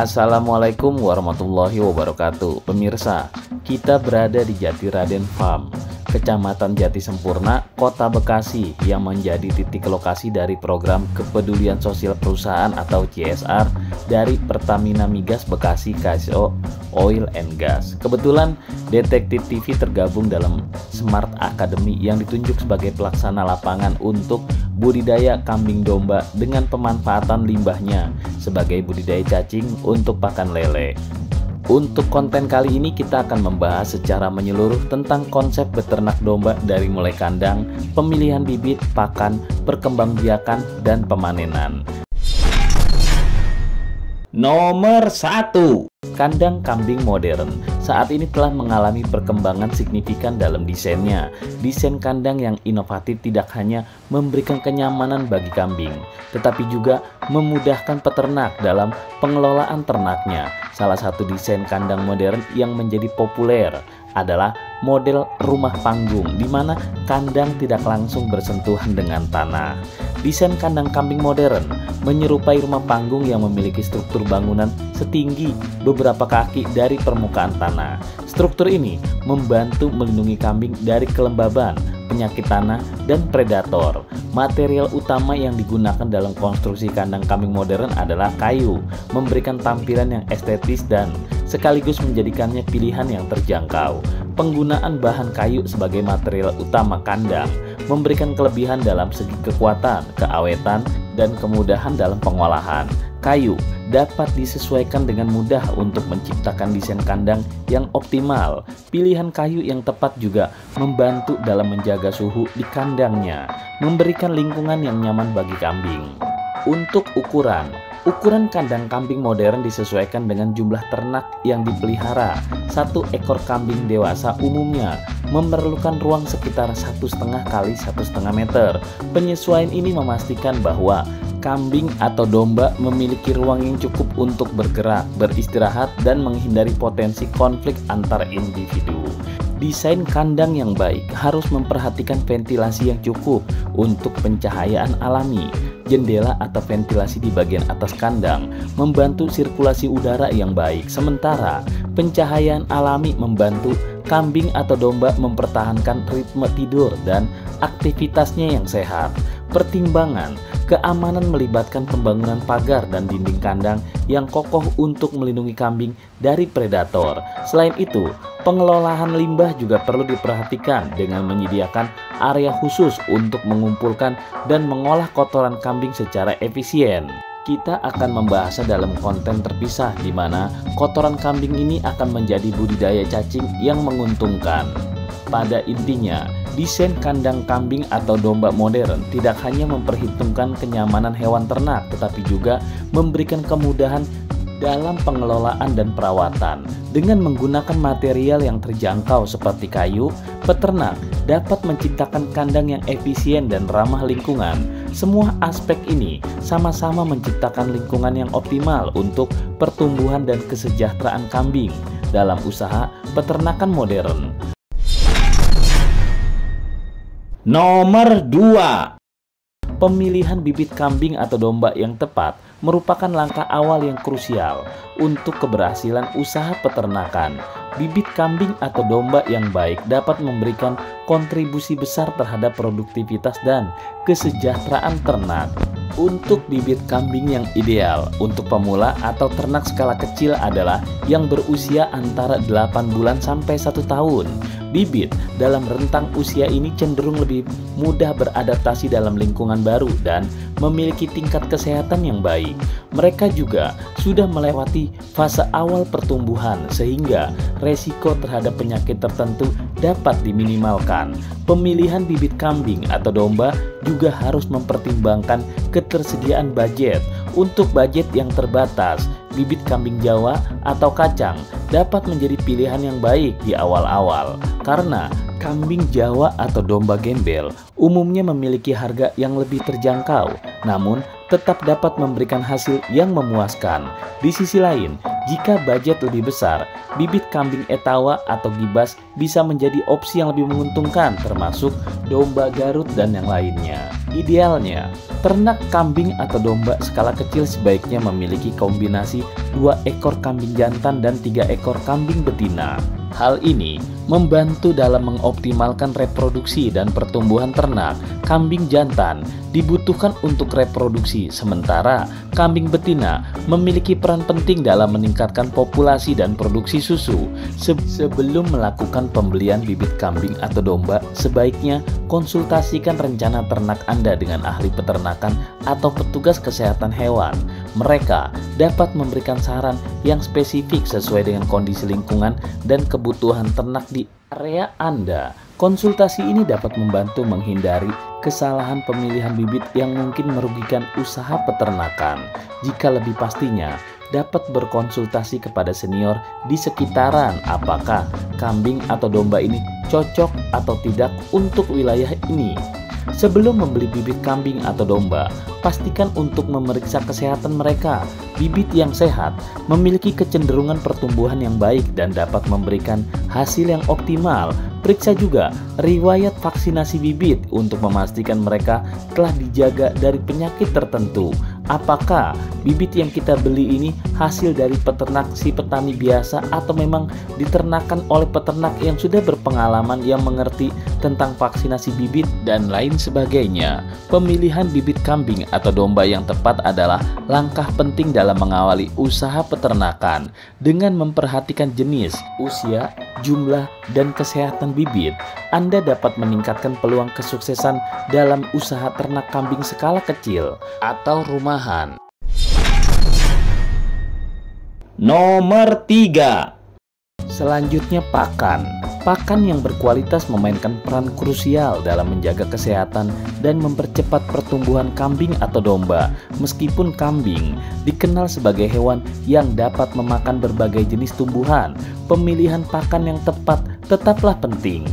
Assalamualaikum warahmatullahi wabarakatuh. Pemirsa, kita berada di Jatiraden Farm, Kecamatan Jati Sempurna, Kota Bekasi, yang menjadi titik lokasi dari program Kepedulian Sosial Perusahaan atau CSR dari Pertamina Migas Bekasi KSO Oil and Gas. Kebetulan Detektif TV tergabung dalam Smart Academy yang ditunjuk sebagai pelaksana lapangan untuk budidaya kambing domba dengan pemanfaatan limbahnya sebagai budidaya cacing untuk pakan lele. Untuk konten kali ini kita akan membahas secara menyeluruh tentang konsep beternak domba dari mulai kandang, pemilihan bibit, pakan, perkembangbiakan, dan pemanenan. Nomor 1, kandang kambing modern. Saat ini telah mengalami perkembangan signifikan dalam desainnya. Desain kandang yang inovatif tidak hanya memberikan kenyamanan bagi kambing, tetapi juga memudahkan peternak dalam pengelolaan ternaknya. Salah satu desain kandang modern yang menjadi populer adalah model rumah panggung, di mana kandang tidak langsung bersentuhan dengan tanah. Desain kandang kambing modern menyerupai rumah panggung yang memiliki struktur bangunan setinggi beberapa kaki dari permukaan tanah. Struktur ini membantu melindungi kambing dari kelembaban, penyakit tanah, dan predator. Material utama yang digunakan dalam konstruksi kandang kambing modern adalah kayu, memberikan tampilan yang estetis dan sekaligus menjadikannya pilihan yang terjangkau. Penggunaan bahan kayu sebagai material utama kandang memberikan kelebihan dalam segi kekuatan, keawetan, dan kemudahan dalam pengolahan. Kayu dapat disesuaikan dengan mudah untuk menciptakan desain kandang yang optimal. Pilihan kayu yang tepat juga membantu dalam menjaga suhu di kandangnya, memberikan lingkungan yang nyaman bagi kambing. Untuk ukuran kandang kambing modern disesuaikan dengan jumlah ternak yang dipelihara. Satu ekor kambing dewasa umumnya memerlukan ruang sekitar 1,5 kali 1,5 meter. Penyesuaian ini memastikan bahwa kambing atau domba memiliki ruang yang cukup untuk bergerak, beristirahat, dan menghindari potensi konflik antar individu. Desain kandang yang baik harus memperhatikan ventilasi yang cukup untuk pencahayaan alami. Jendela atau ventilasi di bagian atas kandang membantu sirkulasi udara yang baik, sementara pencahayaan alami membantu kambing atau domba mempertahankan ritme tidur dan aktivitasnya yang sehat. Pertimbangan keamanan melibatkan pembangunan pagar dan dinding kandang yang kokoh untuk melindungi kambing dari predator. Selain itu, pengelolaan limbah juga perlu diperhatikan dengan menyediakan area khusus untuk mengumpulkan dan mengolah kotoran kambing secara efisien. Kita akan membahasnya dalam konten terpisah di mana kotoran kambing ini akan menjadi budidaya cacing yang menguntungkan. Pada intinya, desain kandang kambing atau domba modern tidak hanya memperhitungkan kenyamanan hewan ternak, tetapi juga memberikan kemudahan dalam pengelolaan dan perawatan. Dengan menggunakan material yang terjangkau seperti kayu, peternak dapat menciptakan kandang yang efisien dan ramah lingkungan. Semua aspek ini sama-sama menciptakan lingkungan yang optimal untuk pertumbuhan dan kesejahteraan kambing dalam usaha peternakan modern. Nomor 2, pemilihan bibit kambing atau domba yang tepat merupakan langkah awal yang krusial untuk keberhasilan usaha peternakan. Bibit kambing atau domba yang baik dapat memberikan kontribusi besar terhadap produktivitas dan kesejahteraan ternak. Untuk bibit kambing yang ideal untuk pemula atau ternak skala kecil adalah yang berusia antara 8 bulan sampai 1 tahun. Bibit dalam rentang usia ini cenderung lebih mudah beradaptasi dalam lingkungan baru dan memiliki tingkat kesehatan yang baik. Mereka juga sudah melewati fase awal pertumbuhan sehingga resiko terhadap penyakit tertentu dapat diminimalkan. Pemilihan bibit kambing atau domba juga harus mempertimbangkan ketersediaan budget. Untuk budget yang terbatas, bibit kambing Jawa atau kacang dapat menjadi pilihan yang baik di awal-awal karena kambing Jawa atau domba gembel umumnya memiliki harga yang lebih terjangkau, namun tetap dapat memberikan hasil yang memuaskan. Di sisi lain, jika budget lebih besar, bibit kambing Etawa atau Gibas bisa menjadi opsi yang lebih menguntungkan, termasuk domba Garut dan yang lainnya. Idealnya, ternak kambing atau domba skala kecil sebaiknya memiliki kombinasi 2 ekor kambing jantan dan 3 ekor kambing betina. Hal ini membantu dalam mengoptimalkan reproduksi dan pertumbuhan ternak. Kambing jantan dibutuhkan untuk reproduksi, sementara kambing betina memiliki peran penting dalam meningkatkan populasi dan produksi susu. Sebelum melakukan pembelian bibit kambing atau domba, sebaiknya konsultasikan rencana ternak Anda dengan ahli peternakan atau petugas kesehatan hewan. Mereka dapat memberikan saran yang spesifik sesuai dengan kondisi lingkungan dan kebutuhan ternak di area Anda. Konsultasi ini dapat membantu menghindari kesalahan pemilihan bibit yang mungkin merugikan usaha peternakan. Jika lebih pastinya, dapat berkonsultasi kepada senior di sekitaran apakah kambing atau domba ini cocok atau tidak untuk wilayah ini. Sebelum membeli bibit kambing atau domba, pastikan untuk memeriksa kesehatan mereka. Bibit yang sehat memiliki kecenderungan pertumbuhan yang baik dan dapat memberikan hasil yang optimal. Periksa juga riwayat vaksinasi bibit untuk memastikan mereka telah dijaga dari penyakit tertentu. Apakah bibit yang kita beli ini hasil dari peternak si petani biasa atau memang diternakan oleh peternak yang sudah berpengalaman, yang mengerti tentang vaksinasi bibit dan lain sebagainya. Pemilihan bibit kambing atau domba yang tepat adalah langkah penting dalam mengawali usaha peternakan. Dengan memperhatikan jenis, usia, jumlah, dan kesehatan bibit, Anda dapat meningkatkan peluang kesuksesan dalam usaha ternak kambing skala kecil atau rumahan. Nomor 3. Selanjutnya, pakan. Pakan yang berkualitas memainkan peran krusial dalam menjaga kesehatan dan mempercepat pertumbuhan kambing atau domba. Meskipun kambing dikenal sebagai hewan yang dapat memakan berbagai jenis tumbuhan, pemilihan pakan yang tepat tetaplah penting.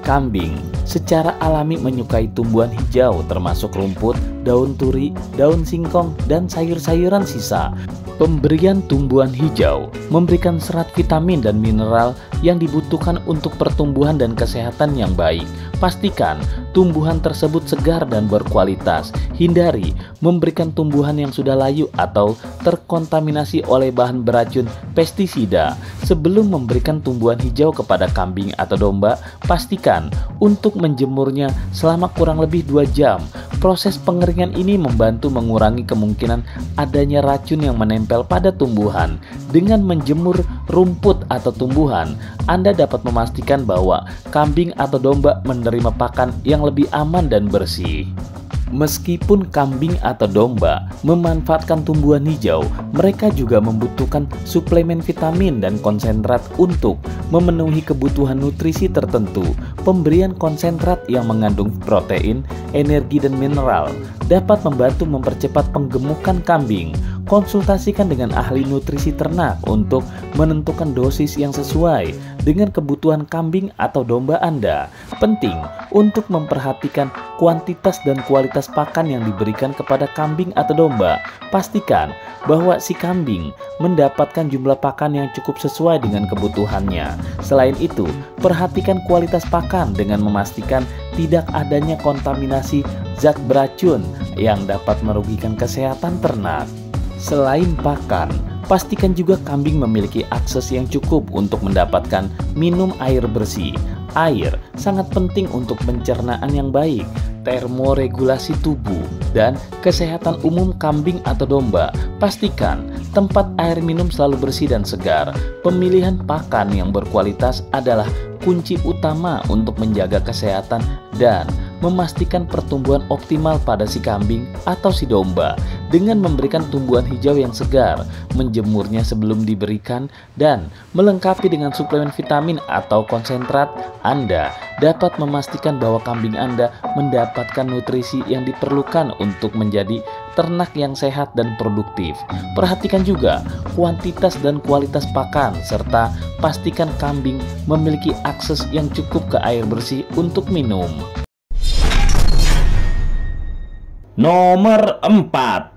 Kambing secara alami menyukai tumbuhan hijau termasuk rumput, daun turi, daun singkong, dan sayur-sayuran sisa. Pemberian tumbuhan hijau memberikan serat, vitamin, dan mineral yang dibutuhkan untuk pertumbuhan dan kesehatan yang baik. Pastikan tumbuhan tersebut segar dan berkualitas. Hindari memberikan tumbuhan yang sudah layu atau terkontaminasi oleh bahan beracun pestisida. Sebelum memberikan tumbuhan hijau kepada kambing atau domba, pastikan untuk menjemurnya selama kurang lebih 2 jam. Proses pengeringan ini membantu mengurangi kemungkinan adanya racun yang menempel pada tumbuhan. Dengan menjemur rumput atau tumbuhan, Anda dapat memastikan bahwa kambing atau domba menerima pakan yang lebih aman dan bersih. Meskipun kambing atau domba memanfaatkan tumbuhan hijau, mereka juga membutuhkan suplemen vitamin dan konsentrat untuk memenuhi kebutuhan nutrisi tertentu. Pemberian konsentrat yang mengandung protein, energi, dan mineral dapat membantu mempercepat penggemukan kambing. Konsultasikan dengan ahli nutrisi ternak untuk menentukan dosis yang sesuai dengan kebutuhan kambing atau domba Anda. Penting untuk memperhatikan kuantitas dan kualitas pakan yang diberikan kepada kambing atau domba. Pastikan bahwa si kambing mendapatkan jumlah pakan yang cukup sesuai dengan kebutuhannya. Selain itu, perhatikan kualitas pakan dengan memastikan tidak adanya kontaminasi zat beracun yang dapat merugikan kesehatan ternak. Selain pakan, pastikan juga kambing memiliki akses yang cukup untuk mendapatkan minum air bersih. Air sangat penting untuk pencernaan yang baik, termoregulasi tubuh, dan kesehatan umum kambing atau domba. Pastikan tempat air minum selalu bersih dan segar. Pemilihan pakan yang berkualitas adalah kunci utama untuk menjaga kesehatan dan memastikan pertumbuhan optimal pada si kambing atau si domba. Dengan memberikan tumbuhan hijau yang segar, menjemurnya sebelum diberikan, dan melengkapi dengan suplemen vitamin atau konsentrat, Anda dapat memastikan bahwa kambing Anda mendapatkan nutrisi yang diperlukan untuk menjadi ternak yang sehat dan produktif. Perhatikan juga kuantitas dan kualitas pakan, serta pastikan kambing memiliki akses yang cukup ke air bersih untuk minum. Nomor 4.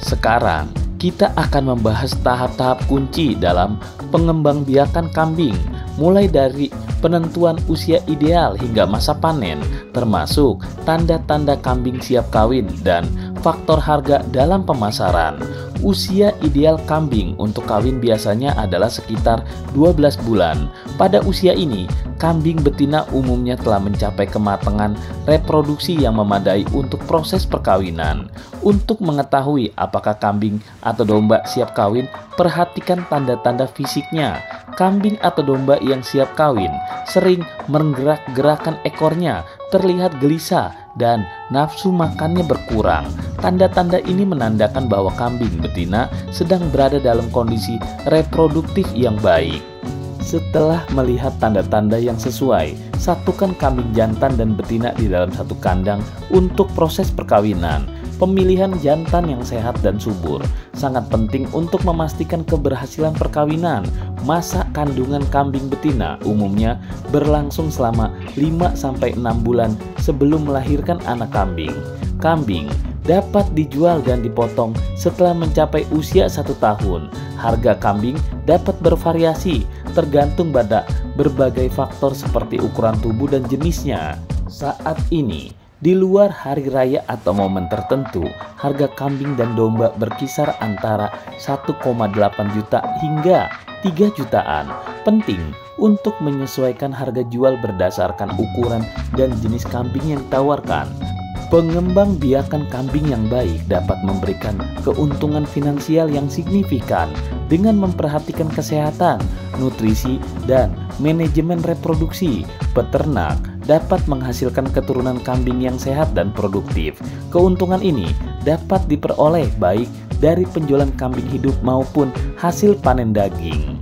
Sekarang kita akan membahas tahap-tahap kunci dalam pengembangbiakan kambing, mulai dari penentuan usia ideal hingga masa panen, termasuk tanda-tanda kambing siap kawin dan faktor harga dalam pemasaran. Usia ideal kambing untuk kawin biasanya adalah sekitar 12 bulan. Pada usia ini, kambing betina umumnya telah mencapai kematangan reproduksi yang memadai untuk proses perkawinan. Untuk mengetahui apakah kambing atau domba siap kawin, perhatikan tanda-tanda fisiknya. Kambing atau domba yang siap kawin sering menggerak-gerakan ekornya, terlihat gelisah, dan nafsu makannya berkurang. Tanda-tanda ini menandakan bahwa kambing betina sedang berada dalam kondisi reproduktif yang baik. Setelah melihat tanda-tanda yang sesuai, satukan kambing jantan dan betina di dalam satu kandang untuk proses perkawinan. Pemilihan jantan yang sehat dan subur sangat penting untuk memastikan keberhasilan perkawinan. Masa kandungan kambing betina umumnya berlangsung selama 5-6 bulan sebelum melahirkan anak kambing. Kambing dapat dijual dan dipotong setelah mencapai usia 1 tahun. Harga kambing dapat bervariasi tergantung pada berbagai faktor seperti ukuran tubuh dan jenisnya. Saat ini, di luar hari raya atau momen tertentu, harga kambing dan domba berkisar antara 1,8 juta hingga 3 jutaan. Penting untuk menyesuaikan harga jual berdasarkan ukuran dan jenis kambing yang ditawarkan. Pengembang biakan kambing yang baik dapat memberikan keuntungan finansial yang signifikan dengan memperhatikan kesehatan, nutrisi, dan manajemen reproduksi. Peternak dapat menghasilkan keturunan kambing yang sehat dan produktif. Keuntungan ini dapat diperoleh baik dari penjualan kambing hidup maupun hasil panen daging.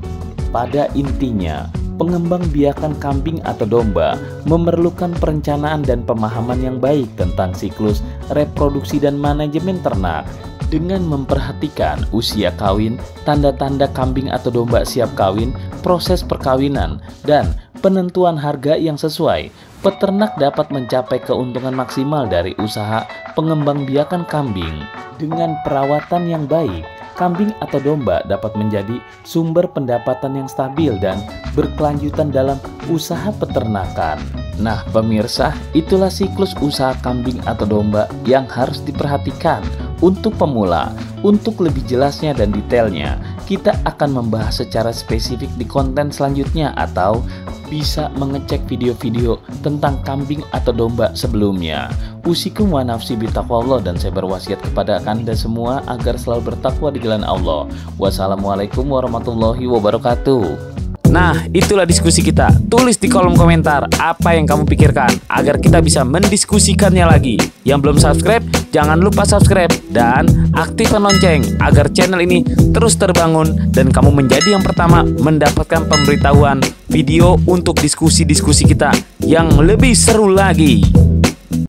Pada intinya, pengembang biakan kambing atau domba memerlukan perencanaan dan pemahaman yang baik tentang siklus reproduksi dan manajemen ternak. Dengan memperhatikan usia kawin, tanda-tanda kambing atau domba siap kawin, proses perkawinan, dan penentuan harga yang sesuai, peternak dapat mencapai keuntungan maksimal dari usaha pengembang biakan kambing. Dengan perawatan yang baik, kambing atau domba dapat menjadi sumber pendapatan yang stabil dan berkelanjutan dalam usaha peternakan. Nah pemirsa, itulah siklus usaha kambing atau domba yang harus diperhatikan. Untuk pemula, untuk lebih jelasnya dan detailnya, kita akan membahas secara spesifik di konten selanjutnya atau bisa mengecek video-video tentang kambing atau domba sebelumnya. Usikum wa nafsi bitaqwallah, dan saya berwasiat kepada Anda semua agar selalu bertakwa di jalan Allah. Wassalamualaikum warahmatullahi wabarakatuh. Nah, itulah diskusi kita. Tulis di kolom komentar apa yang kamu pikirkan agar kita bisa mendiskusikannya lagi. Yang belum subscribe, jangan lupa subscribe dan aktifkan lonceng agar channel ini terus terbangun dan kamu menjadi yang pertama mendapatkan pemberitahuan video untuk diskusi-diskusi kita yang lebih seru lagi.